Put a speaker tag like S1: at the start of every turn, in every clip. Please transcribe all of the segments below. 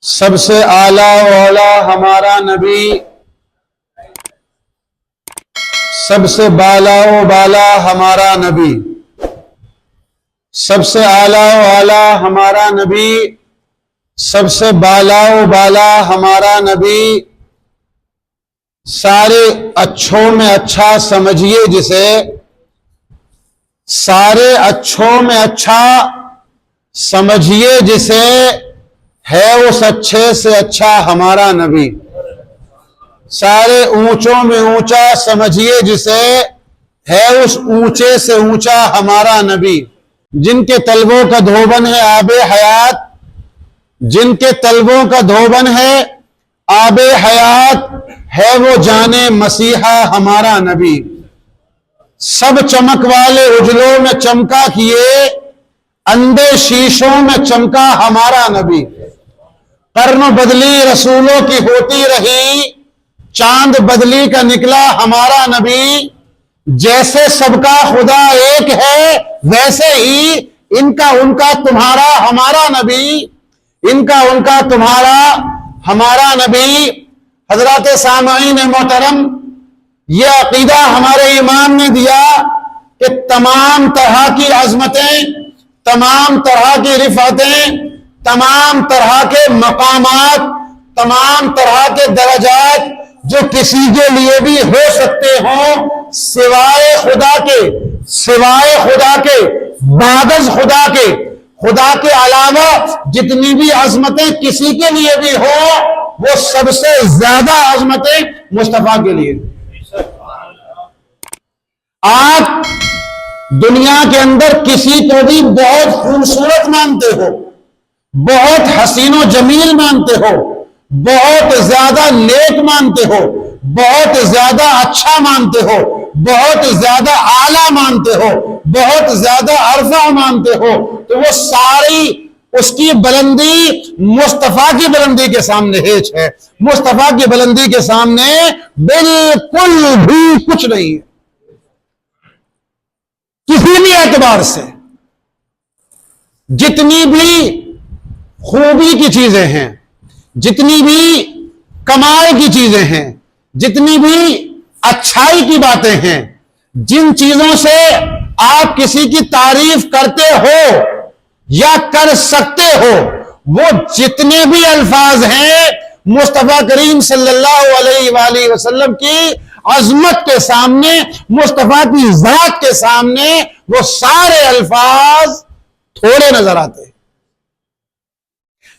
S1: سب سے اعلیٰ و اولیٰ ہمارا نبی، سب سے بالا و بالا ہمارا نبی، سب سے اعلیٰ و اعلیٰ ہمارا نبی، سب سے بالا و بالا ہمارا نبی، سارے اچھوں میں اچھا سمجھیے جسے، سارے اچھوں میں اچھا سمجھیے جسے، ہے اس اچھے سے اچھا ہمارا نبی، سارے اونچوں میں اونچا سمجھیے جسے، ہے اس اونچے سے اونچا ہمارا نبی، جن کے طلبوں کا دھوبن ہے آب حیات، جن کے طلبوں کا دھوبن ہے آب حیات، ہے وہ جانے مسیحا ہمارا نبی، سب چمک والے اجلوں میں چمکا کیے، اندھے شیشوں میں چمکا ہمارا نبی، قرن بدلی رسولوں کی ہوتی رہی، چاند بدلی کا نکلا ہمارا نبی، جیسے سب کا خدا ایک ہے ویسے ہی ان کا ان کا تمہارا ہمارا نبی، ان کا ان کا تمہارا ہمارا نبی۔ حضرات سامعین محترم، یہ عقیدہ ہمارے امام نے دیا کہ تمام طرح کی عظمتیں، تمام طرح کی رفعتیں، تمام طرح کے مقامات، تمام طرح کے درجات جو کسی کے لیے بھی ہو سکتے ہوں سوائے خدا کے، سوائے خدا کے، بعد خدا کے، خدا کے علاوہ جتنی بھی عظمتیں کسی کے لیے بھی ہوں وہ سب سے زیادہ عظمتیں مصطفیٰ کے لیے۔ آپ دنیا کے اندر کسی کو بھی بہت خوبصورت مانتے ہو، بہت حسین و جمیل مانتے ہو، بہت زیادہ نیک مانتے ہو، بہت زیادہ اچھا مانتے ہو، بہت زیادہ اعلیٰ مانتے ہو، بہت زیادہ ارفع مانتے ہو، تو وہ ساری اس کی بلندی مصطفیٰ کی بلندی کے سامنے ہیچ ہے، مصطفیٰ کی بلندی کے سامنے بالکل بھی کچھ نہیں ہے، کسی بھی اعتبار سے۔ جتنی بھی خوبی کی چیزیں ہیں، جتنی بھی کمال کی چیزیں ہیں، جتنی بھی اچھائی کی باتیں ہیں، جن چیزوں سے آپ کسی کی تعریف کرتے ہو یا کر سکتے ہو، وہ جتنے بھی الفاظ ہیں مصطفیٰ کریم صلی اللہ علیہ وآلہ وسلم کی عظمت کے سامنے، مصطفیٰ کی ذات کے سامنے وہ سارے الفاظ تھوڑے نظر آتے ہیں۔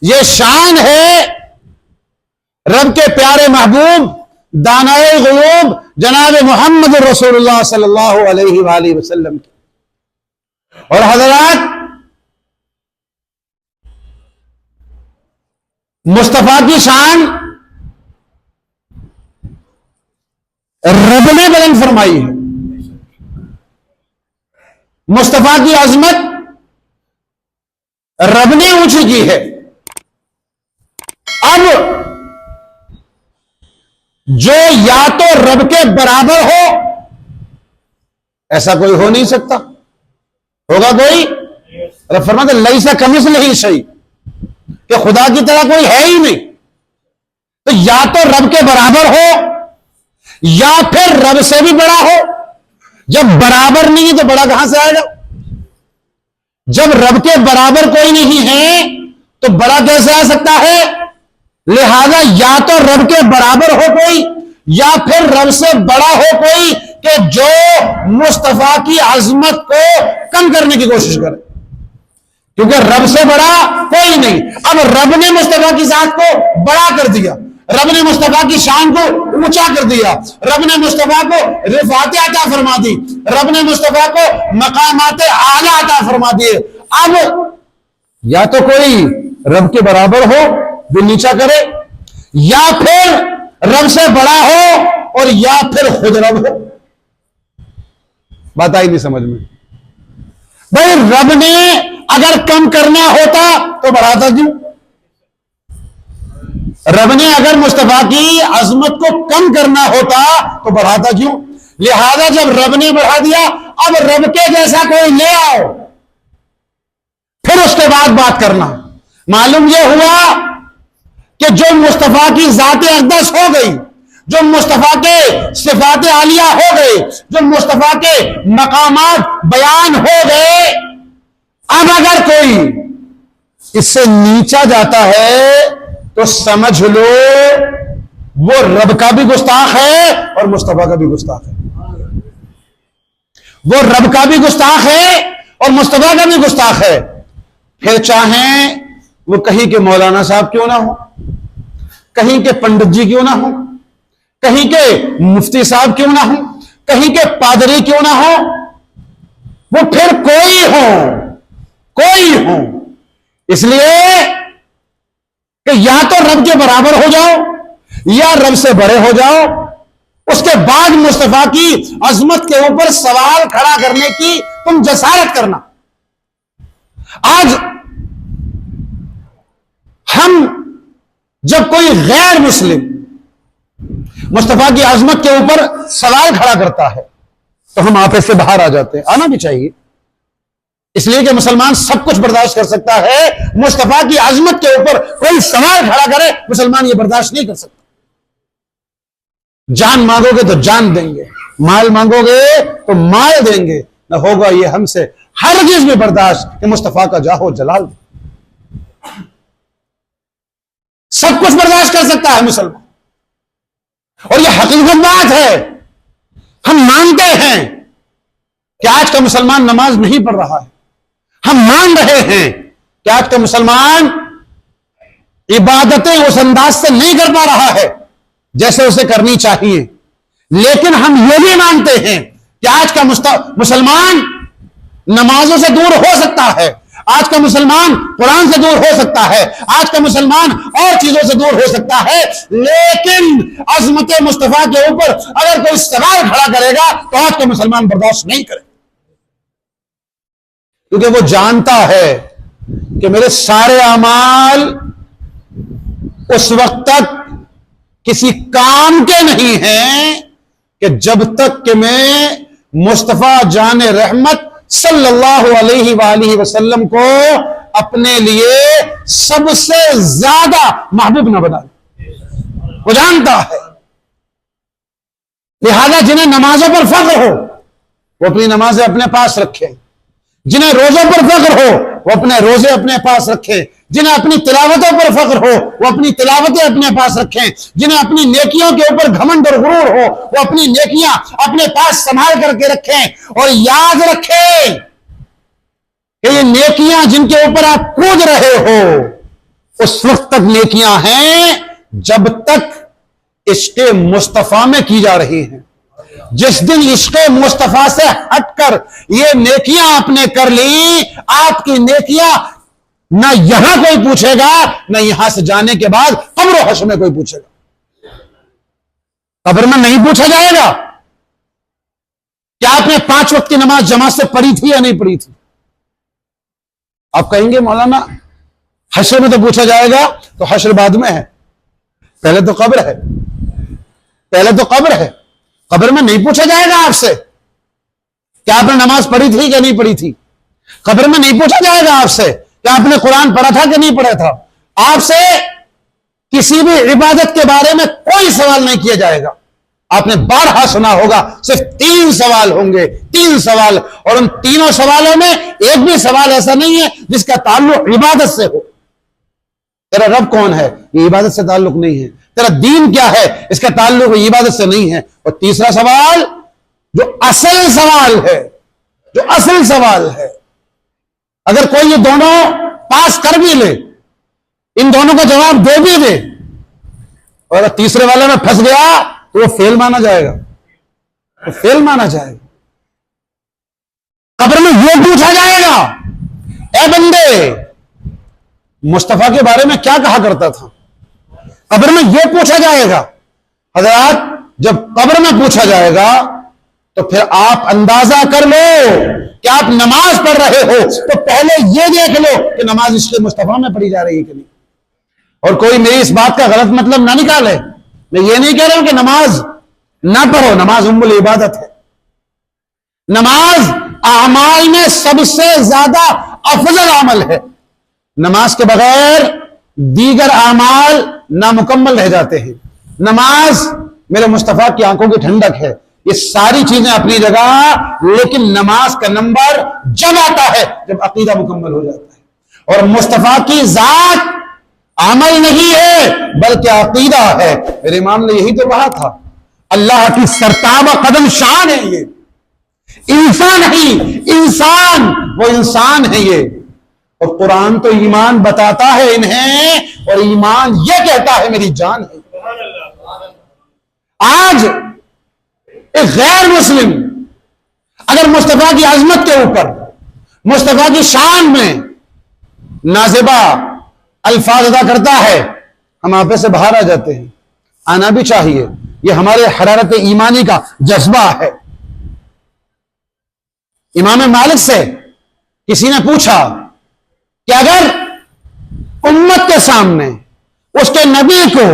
S1: یہ شان ہے رب کے پیارے محبوب دانائے غیوب جناب محمد رسول اللہ صلی اللہ علیہ وآلہ وسلم کی۔ اور حضرات، مصطفیٰ کی شان رب نے بلند فرمائی ہے، مصطفیٰ کی عظمت رب نے اونچی کی ہے۔ اب جو یا تو رب کے برابر ہو، ایسا کوئی ہو نہیں سکتا، ہوگا کوئی؟ رب فرماتے لیسا کمثلہ شیء، کہ خدا کی طرح کوئی ہے ہی نہیں، تو یا تو رب کے برابر ہو یا پھر رب سے بھی بڑا ہو۔ جب برابر نہیں ہے تو بڑا کہاں سے آئے گا؟ جب رب کے برابر کوئی نہیں ہے تو بڑا کیسے آ سکتا ہے؟ لہذا یا تو رب کے برابر ہو کوئی یا پھر رب سے بڑا ہو کوئی کہ جو مصطفیٰ کی عظمت کو کم کرنے کی کوشش کرے، کیونکہ رب سے بڑا کوئی نہیں۔ اب رب نے مصطفیٰ کی ذات کو بڑا کر دیا، رب نے مصطفیٰ کی شان کو اونچا کر دیا، رب نے مصطفیٰ کو رفعت عطا فرما دی، رب نے مصطفیٰ کو مقامات اعلیٰ عطا فرما دیے۔ اب یا تو کوئی رب کے برابر ہو جو نیچا کرے، یا پھر رب سے بڑا ہو، اور یا پھر خود رب ہو۔ بات آئی نہیں سمجھ میں؟ بھائی رب نے اگر کم کرنا ہوتا تو بڑھاتا کیوں؟ رب نے اگر مصطفیٰ کی عظمت کو کم کرنا ہوتا تو بڑھاتا کیوں؟ لہذا جب رب نے بڑھا دیا، اب رب کے جیسا کوئی لے آؤ، پھر اس کے بعد بات کرنا۔ معلوم یہ ہوا کہ جو مصطفیٰ کی ذات اقدس ہو گئی، جو مصطفیٰ کے صفات عالیہ ہو گئے، جو مصطفیٰ کے مقامات بیان ہو گئے، اب اگر کوئی اس سے نیچا جاتا ہے تو سمجھ لو وہ رب کا بھی گستاخ ہے اور مصطفیٰ کا بھی گستاخ ہے، وہ رب کا بھی گستاخ ہے اور مصطفیٰ کا بھی گستاخ ہے، پھر چاہیں وہ کہیں کے مولانا صاحب کیوں نہ ہو، کہیں کے پنڈت جی کیوں نہ ہو، کہیں کے مفتی صاحب کیوں نہ ہو، کہیں کے پادری کیوں نہ ہو، وہ پھر کوئی ہو، اس لیے کہ یا تو رب کے برابر ہو جاؤ یا رب سے بڑے ہو جاؤ، اس کے بعد مصطفیٰ کی عظمت کے اوپر سوال کھڑا کرنے کی تم جسارت کرنا۔ آج ہم جب کوئی غیر مسلم مصطفیٰ کی عظمت کے اوپر سوال کھڑا کرتا ہے تو ہم آپے سے باہر آ جاتے ہیں، آنا بھی چاہیے، اس لیے کہ مسلمان سب کچھ برداشت کر سکتا ہے، مصطفیٰ کی عظمت کے اوپر کوئی سوال کھڑا کرے مسلمان یہ برداشت نہیں کر سکتا۔ جان مانگو گے تو جان دیں گے، مال مانگو گے تو مال دیں گے، نہ ہوگا یہ ہم سے ہرگز بھی برداشت کہ مصطفیٰ کا جاہو جلال دے۔ سب کچھ برداشت کر سکتا ہے مسلمان، اور یہ حقیقت بات ہے۔ ہم مانتے ہیں کہ آج کا مسلمان نماز نہیں پڑھ رہا ہے، ہم مان رہے ہیں کہ آج کا مسلمان عبادتیں اس انداز سے نہیں کر پا رہا ہے جیسے اسے کرنی چاہیے، لیکن ہم یہ بھی مانتے ہیں کہ آج کا مسلمان نمازوں سے دور ہو سکتا ہے، آج کا مسلمان قرآن سے دور ہو سکتا ہے، آج کا مسلمان اور چیزوں سے دور ہو سکتا ہے، لیکن عظمت مصطفیٰ کے اوپر اگر کوئی سوال کھڑا کرے گا تو آج کا مسلمان برداشت نہیں کرے، کیونکہ وہ جانتا ہے کہ میرے سارے اعمال اس وقت تک کسی کام کے نہیں ہیں کہ جب تک کہ میں مصطفیٰ جان رحمت صلی اللہ علیہ وآلہ وسلم کو اپنے لیے سب سے زیادہ محبوب نہ بنا لوں۔ وہ جانتا ہے، لہذا جنہیں نمازوں پر فخر ہو وہ اپنی نمازیں اپنے پاس رکھیں، جنہیں روزوں پر فخر ہو وہ اپنے روزے اپنے پاس رکھیں، جنہیں اپنی تلاوتوں پر فخر ہو وہ اپنی تلاوتیں اپنے پاس رکھیں، جنہیں اپنی نیکیوں کے اوپر گھمنڈ اور غرور ہو وہ اپنی نیکیاں اپنے پاس سنبھال کر کے رکھیں، اور یاد رکھیں کہ یہ نیکیاں جن کے اوپر آپ کود رہے ہو اس وقت تک نیکیاں ہیں جب تک عشق مصطفیٰ میں کی جا رہی ہیں۔ جس دن عشق مصطفیٰ سے ہٹ کر یہ نیکیاں آپ نے کر لی، آپ کی نیکیاں نہ یہاں کوئی پوچھے گا نہ یہاں سے جانے کے بعد قبر و حشر میں کوئی پوچھے گا۔ قبر میں نہیں پوچھا جائے گا کہ آپ نے 5 وقت کی نماز جماعت سے پڑھی تھی یا نہیں پڑھی تھی، آپ کہیں گے مولانا حشر میں تو پوچھا جائے گا، تو حشر بعد میں ہے، پہلے تو قبر ہے، پہلے تو قبر ہے، قبر میں نہیں پوچھا جائے گا آپ سے کہ آپ نے نماز پڑھی تھی کہ نہیں پڑھی تھی، قبر میں نہیں پوچھا جائے گا آپ سے کہ آپ نے قرآن پڑھا تھا کہ نہیں پڑھا تھا، آپ سے کسی بھی عبادت کے بارے میں کوئی سوال نہیں کیا جائے گا۔ آپ نے بارہا سنا ہوگا صرف 3 سوال ہوں گے، 3 سوال، اور ان تینوں سوالوں میں ایک بھی سوال ایسا نہیں ہے جس کا تعلق عبادت سے ہو۔ تیرا رب کون ہے؟ یہ عبادت سے تعلق نہیں ہے۔ تیرا دین کیا ہے؟ اس کا تعلق عبادت سے نہیں ہے۔ اور تیسرا سوال جو اصل سوال ہے، جو اصل سوال ہے، اگر کوئی یہ دونوں پاس کر بھی لے، ان دونوں کا جواب دے بھی دے، اور تیسرے والے میں پھنس گیا تو وہ فیل مانا جائے گا، وہ فیل مانا جائے گا۔ قبر میں یہ پوچھا جائے گا، اے بندے مصطفیٰ کے بارے میں کیا کہا کرتا تھا؟ قبر میں یہ پوچھا جائے گا۔ حضرات جب قبر میں پوچھا جائے گا تو پھر آپ اندازہ کر لو کہ آپ نماز پڑھ رہے ہو تو پہلے یہ دیکھ لو کہ نماز عشق مصطفیٰ میں پڑھی جا رہی ہے کہ نہیں۔ اور کوئی میری اس بات کا غلط مطلب نہ نکالے، میں یہ نہیں کہہ رہا ہوں کہ نماز نہ پڑھو، نماز ام العبادت ہے، نماز اعمال میں سب سے زیادہ افضل عمل ہے۔ نماز کے بغیر دیگر اعمال نامکمل رہ جاتے ہیں. نماز میرے مصطفیٰ کی آنکھوں کی ٹھنڈک ہے. یہ ساری چیزیں اپنی جگہ، لیکن نماز کا نمبر جب آتا ہے جب عقیدہ مکمل ہو جاتا ہے. اور مصطفیٰ کی ذات عمل نہیں ہے بلکہ عقیدہ ہے. میرے امام نے یہی تو کہا تھا، اللہ کی سرتابہ قدم شان ہے یہ، انسان نہیں، انسان، وہ انسان ہے یہ. اور قرآن تو ایمان بتاتا ہے انہیں، اور ایمان یہ کہتا ہے میری جان ہے. آج ایک غیر مسلم اگر مصطفیٰ کی عظمت کے اوپر، مصطفیٰ کی شان میں نازیبہ الفاظ ادا کرتا ہے، ہم آپے سے باہر آ جاتے ہیں. آنا بھی چاہیے، یہ ہمارے حرارت ایمانی کا جذبہ ہے. امام مالک سے کسی نے پوچھا کہ اگر امت کے سامنے اس کے نبی کو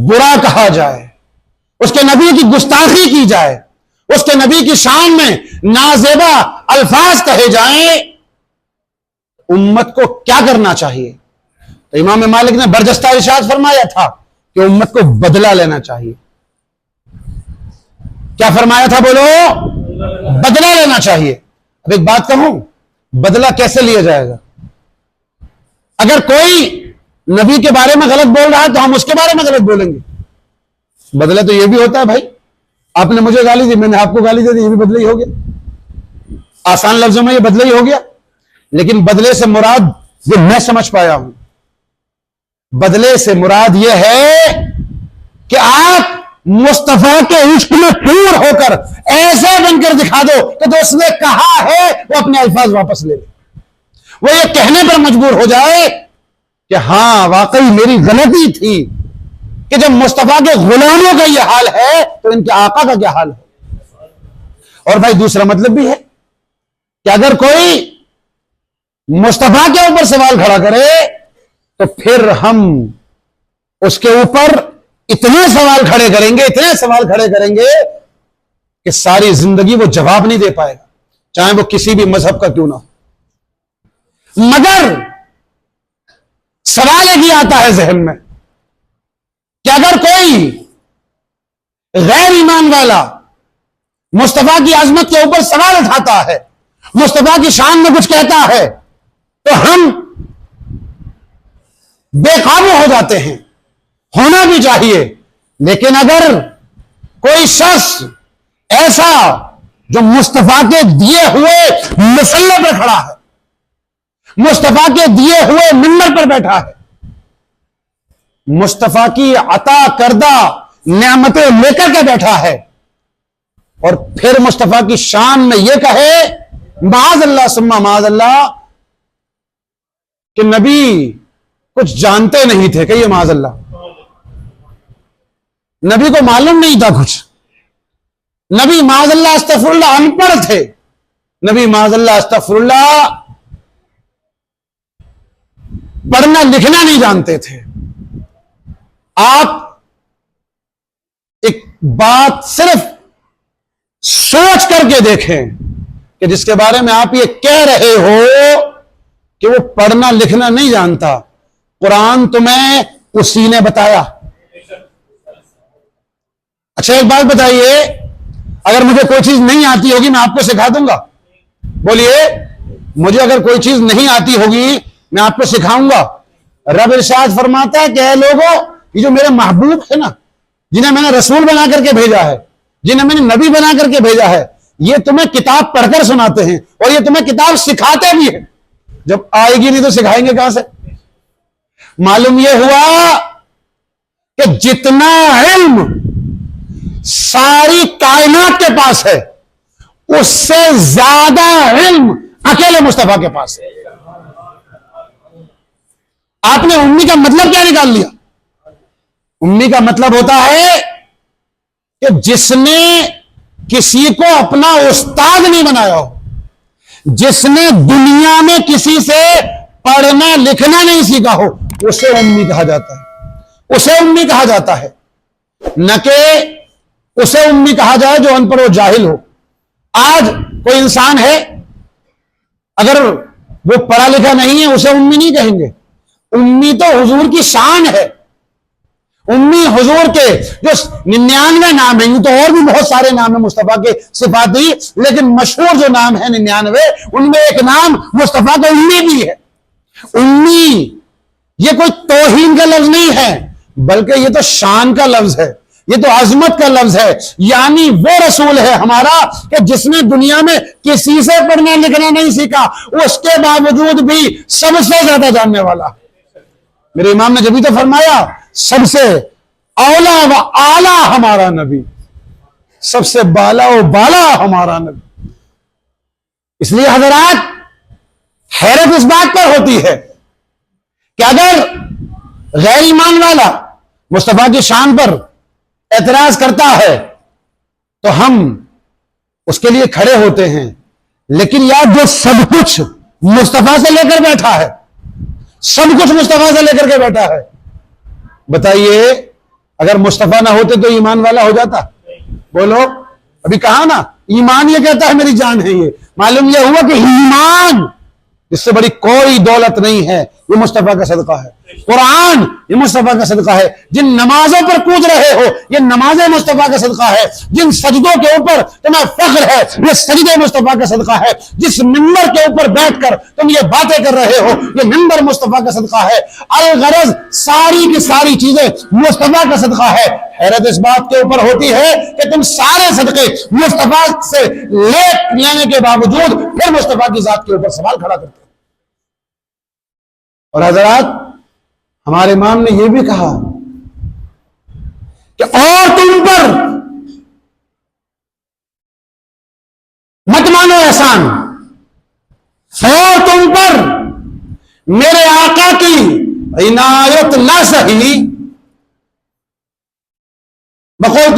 S1: برا کہا جائے، اس کے نبی کی گستاخی کی جائے، اس کے نبی کی شان میں نازیبہ الفاظ کہے جائیں، امت کو کیا کرنا چاہیے؟ تو امام مالک نے برجستہ ارشاد فرمایا تھا کہ امت کو بدلہ لینا چاہیے. کیا فرمایا تھا بولو؟ بدلہ لینا چاہیے. اب ایک بات کہوں، بدلہ کیسے لیا جائے گا؟ اگر کوئی نبی کے بارے میں غلط بول رہا ہے تو ہم اس کے بارے میں غلط بولیں گے. بدلہ تو یہ بھی ہوتا ہے بھائی، آپ نے مجھے گالی دی، میں نے آپ کو گالی دے دی، یہ بھی بدلہ ہی ہو گیا. آسان لفظوں میں یہ بدلہ ہی ہو گیا. لیکن بدلے سے مراد یہ میں سمجھ پایا ہوں، بدلے سے مراد یہ ہے کہ آپ مصطفیٰ کے عشق میں پور ہو کر ایسے بن کر دکھا دو کہ جو اس نے کہا ہے وہ اپنے الفاظ واپس لے لے. وہ یہ کہنے پر مجبور ہو جائے کہ ہاں واقعی میری غلطی تھی کہ جب مصطفیٰ کے غلاموں کا یہ حال ہے تو ان کے آقا کا کیا حال ہے. اور بھائی دوسرا مطلب بھی ہے کہ اگر کوئی مصطفیٰ کے اوپر سوال کھڑا کرے تو پھر ہم اس کے اوپر اتنے سوال کھڑے کریں گے، اتنے سوال کھڑے کریں گے کہ ساری زندگی وہ جواب نہیں دے پائے گا، چاہے وہ کسی بھی مذہب کا کیوں نہ ہو. مگر سوال ایک ہی آتا ہے ذہن میں کہ اگر کوئی غیر ایمان والا مصطفیٰ کی عظمت کے اوپر سوال اٹھاتا ہے، مصطفیٰ کی شان میں کچھ کہتا ہے، تو ہم بے قابو ہو جاتے ہیں. ہونا بھی چاہیے. لیکن اگر کوئی شخص ایسا جو مصطفیٰ کے دیے ہوئے مسلح پر کھڑا ہے، مصطفیٰ کے دیے ہوئے منبر پر بیٹھا ہے، مصطفیٰ کی عطا کردہ نعمتیں لے کر کے بیٹھا ہے، اور پھر مصطفیٰ کی شان میں یہ کہے معاذ اللہ ثم معاذ اللہ کہ نبی کچھ جانتے نہیں تھے، کہیے معاذ اللہ، نبی کو معلوم نہیں تھا کچھ، نبی معاذ اللہ استغفر اللہ ان پڑھ تھے، نبی معاذ اللہ استغفر اللہ پڑھنا لکھنا نہیں جانتے تھے. آپ ایک بات صرف سوچ کر کے دیکھیں کہ جس کے بارے میں آپ یہ کہہ رہے ہو کہ وہ پڑھنا لکھنا نہیں جانتا، قرآن تمہیں اسی نے بتایا. اچھا ایک بات بتائیے، اگر مجھے کوئی چیز نہیں آتی ہوگی میں آپ کو سکھا دوں گا؟ بولیے، مجھے اگر کوئی چیز نہیں آتی ہوگی میں آپ کو سکھاؤں گا. رب ارشاد فرماتا ہے کہ اے لوگوں، یہ جو میرے محبوب ہے نا، جنہیں میں نے رسول بنا کر کے بھیجا ہے، جنہیں میں نے نبی بنا کر کے بھیجا ہے، یہ تمہیں کتاب پڑھ کر سناتے ہیں اور یہ تمہیں کتاب سکھاتے بھی ہیں. جب آئے گی نہیں تو سکھائیں گے کہاں سے؟ معلوم یہ ہوا کہ جتنا علم ساری کائنات کے پاس ہے اس سے زیادہ علم اکیلے مصطفیٰ کے پاس ہے. آپ نے امی کا مطلب کیا نکال لیا؟ امی کا مطلب ہوتا ہے کہ جس نے کسی کو اپنا استاد نہیں بنایا ہو، جس نے دنیا میں کسی سے پڑھنا لکھنا نہیں سیکھا ہو، اسے امی کہا جاتا ہے. اسے امی کہا جاتا ہے، نہ کہ اسے امی کہا جائے جو ان پڑھ و جاہل ہو. آج کوئی انسان ہے، اگر وہ پڑھا لکھا نہیں ہے اسے امی نہیں کہیں گے. امی تو حضور کی شان ہے. امی حضور کے جو 99 نام ہیں، تو اور بھی بہت سارے نام ہیں مصطفیٰ کے صفاتی، لیکن مشہور جو نام ہے 99 ان میں ایک نام مصطفیٰ کا امی بھی ہے. امی یہ کوئی توہین کا لفظ نہیں ہے، بلکہ یہ تو شان کا لفظ ہے، یہ تو عظمت کا لفظ ہے. یعنی وہ رسول ہے ہمارا کہ جس نے دنیا میں کسی سے پڑھنا لکھنا نہیں سیکھا، اس کے باوجود بھی سب سے زیادہ جاننے والا. میرے امام نے جبھی تو فرمایا سب سے اولا و اعلیٰ ہمارا نبی، سب سے بالا و بالا ہمارا نبی. اس لیے حضرات حیرت اس بات پر ہوتی ہے کہ اگر غیر ایمان والا مصطفیٰ کی شان پر اعتراض کرتا ہے تو ہم اس کے لیے کھڑے ہوتے ہیں، لیکن یار جو سب کچھ مصطفیٰ سے لے کر بیٹھا ہے، سب کچھ مصطفیٰ سے لے کر کے بیٹھا ہے، بتائیے اگر مصطفیٰ نہ ہوتے تو ایمان والا ہو جاتا؟ بولو. ابھی کہا نا ایمان یہ کہتا ہے میری جان ہے. یہ معلوم یہ ہوا کہ ایمان اس سے بڑی کوئی دولت نہیں ہے، یہ مصطفیٰ کا صدقہ ہے. قرآن یہ مصطفیٰ کا صدقہ ہے. جن نمازوں پر کود رہے ہو یہ نمازیں مصطفیٰ کا صدقہ ہے. جن سجدوں کے اوپر تمہیں فخر ہے یہ سجدے مصطفیٰ کا صدقہ ہے. جس ممبر کے اوپر بیٹھ کر تم یہ باتیں کر رہے ہو یہ ممبر مصطفیٰ کا صدقہ ہے. الغرض ساری کی ساری چیزیں مصطفیٰ کا صدقہ ہے. حیرت اس بات کے اوپر ہوتی ہے کہ تم سارے صدقے مصطفیٰ سے لینے کے باوجود پھر مصطفیٰ کی ذات کے اوپر سوال کھڑا کرتے. اور حضرات ہمارے امام نے یہ بھی کہا کہ اور تم پر مت مانو احسان، اور تم پر میرے آقا کی عنایت نہ سہی، بقول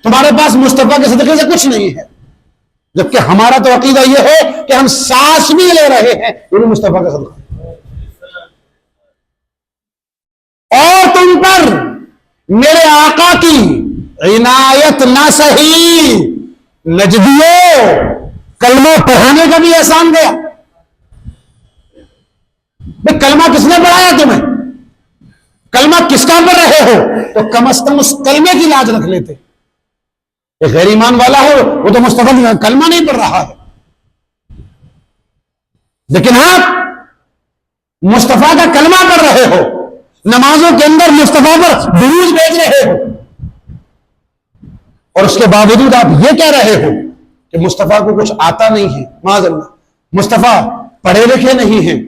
S1: تمہارے پاس مصطفیٰ کے صدقے سے کچھ نہیں ہے. جبکہ ہمارا تو عقیدہ یہ ہے کہ ہم سانس بھی لے رہے ہیں یہ بھی مصطفیٰ کا صدقہ. اور تم پر میرے آقا کی عنایت نہ سہی، نجدیوں کلمہ پڑھانے کا بھی احسان گیا. بھئی کلمہ کس نے پڑھایا تمہیں؟ کلمہ کس کا پڑھ رہے ہو؟ تو کم از کم اس کلمے کی لاج رکھ لیتے. ایک غیر ایمان والا ہو وہ تو مصطفیٰ کلمہ نہیں پڑھ رہا ہے، لیکن آپ مصطفیٰ کا کلمہ پڑھ رہے ہو، نمازوں کے اندر مصطفیٰ پر درود بھیج رہے ہو، اور اس کے باوجود آپ یہ کہہ رہے ہو کہ مصطفیٰ کو کچھ آتا نہیں ہے. معاذ اللہ، مصطفیٰ پڑھے لکھے نہیں ہیں.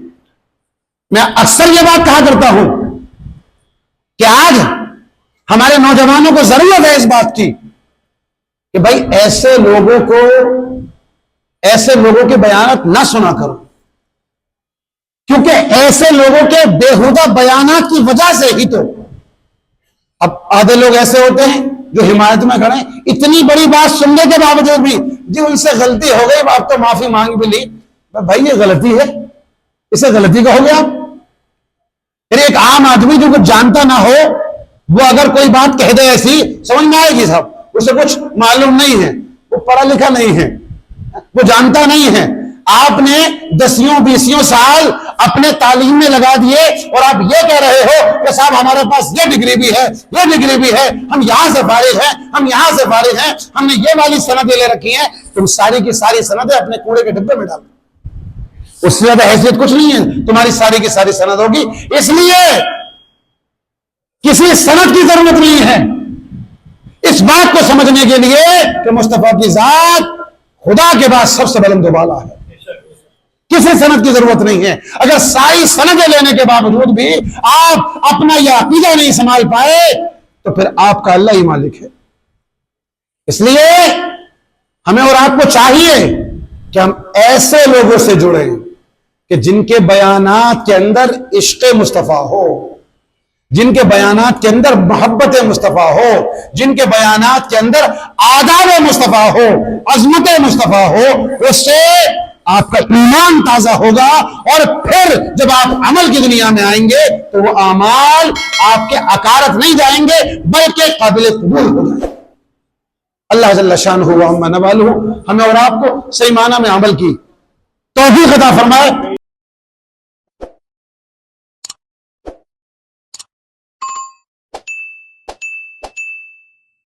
S1: میں اکثر یہ بات کہا کرتا ہوں کہ آج ہمارے نوجوانوں کو ضرورت ہے اس بات کی کہ بھائی ایسے لوگوں کے بیانات نہ سنا کرو، کیونکہ ایسے لوگوں کے بےہودہ بیانات کی وجہ سے ہی تو اب آدھے لوگ ایسے ہوتے ہیں جو حمایت میں کھڑے ہیں، اتنی بڑی بات سننے کے باوجود بھی جی ان سے غلطی ہو گئی آپ تو معافی مانگ بھی لی. بھائی یہ غلطی ہے، اسے غلطی کہو گے آپ؟ پھر ایک عام آدمی جو کچھ جانتا نہ ہو وہ اگر کوئی بات کہہ دے ایسی سمجھ میں آئے گی صاحب؟ اسے کچھ معلوم نہیں ہے، وہ پڑھا لکھا نہیں ہے، وہ جانتا نہیں ہے. آپ نے 10-20 سال اپنے تعلیم میں لگا دیے اور آپ یہ کہہ رہے ہو کہ صاحب ہمارے پاس یہ ڈگری بھی ہے، یہ ڈگری بھی ہے، ہم یہاں سے فارغ ہیں، ہم یہاں سے فارغ ہیں، ہم نے یہ والی سندیں لے رکھی ہیں. تم ساری کی ساری سندیں اپنے کوڑے کے ڈبے میں ڈالو، اس سے زیادہ حیثیت کچھ نہیں ہے. تمہاری ساری کی ساری سند ہوگی. اس لیے کسی سند کی ضرورت نہیں ہے اس بات کو سمجھنے کے لیے کہ مصطفیٰ کی ذات خدا کے بعد سب سے بلند و بالا ہے. کسی سند کی ضرورت نہیں ہے. اگر ساری سندیں لینے کے باوجود بھی آپ اپنا یہ عقیدہ نہیں سنبھال پائے تو پھر آپ کا اللہ ہی مالک ہے. اس لیے ہمیں اور آپ کو چاہیے کہ ہم ایسے لوگوں سے جڑیں کہ جن کے بیانات کے اندر عشق مصطفیٰ ہو، جن کے بیانات کے اندر محبت مصطفیٰ ہو، جن کے بیانات کے اندر آداب مصطفیٰ ہو، عظمت مصطفیٰ ہو. اس سے آپ کا ایمان تازہ ہوگا اور پھر جب آپ عمل کی دنیا میں آئیں گے تو وہ اعمال آپ کے عقارت نہیں جائیں گے بلکہ قابل قبول ہو جائیں گے. اللہ جل شانہ و عما نوالہ ہمیں اور آپ کو صحیح معنی میں عمل کی توفیق عطا فرمائے.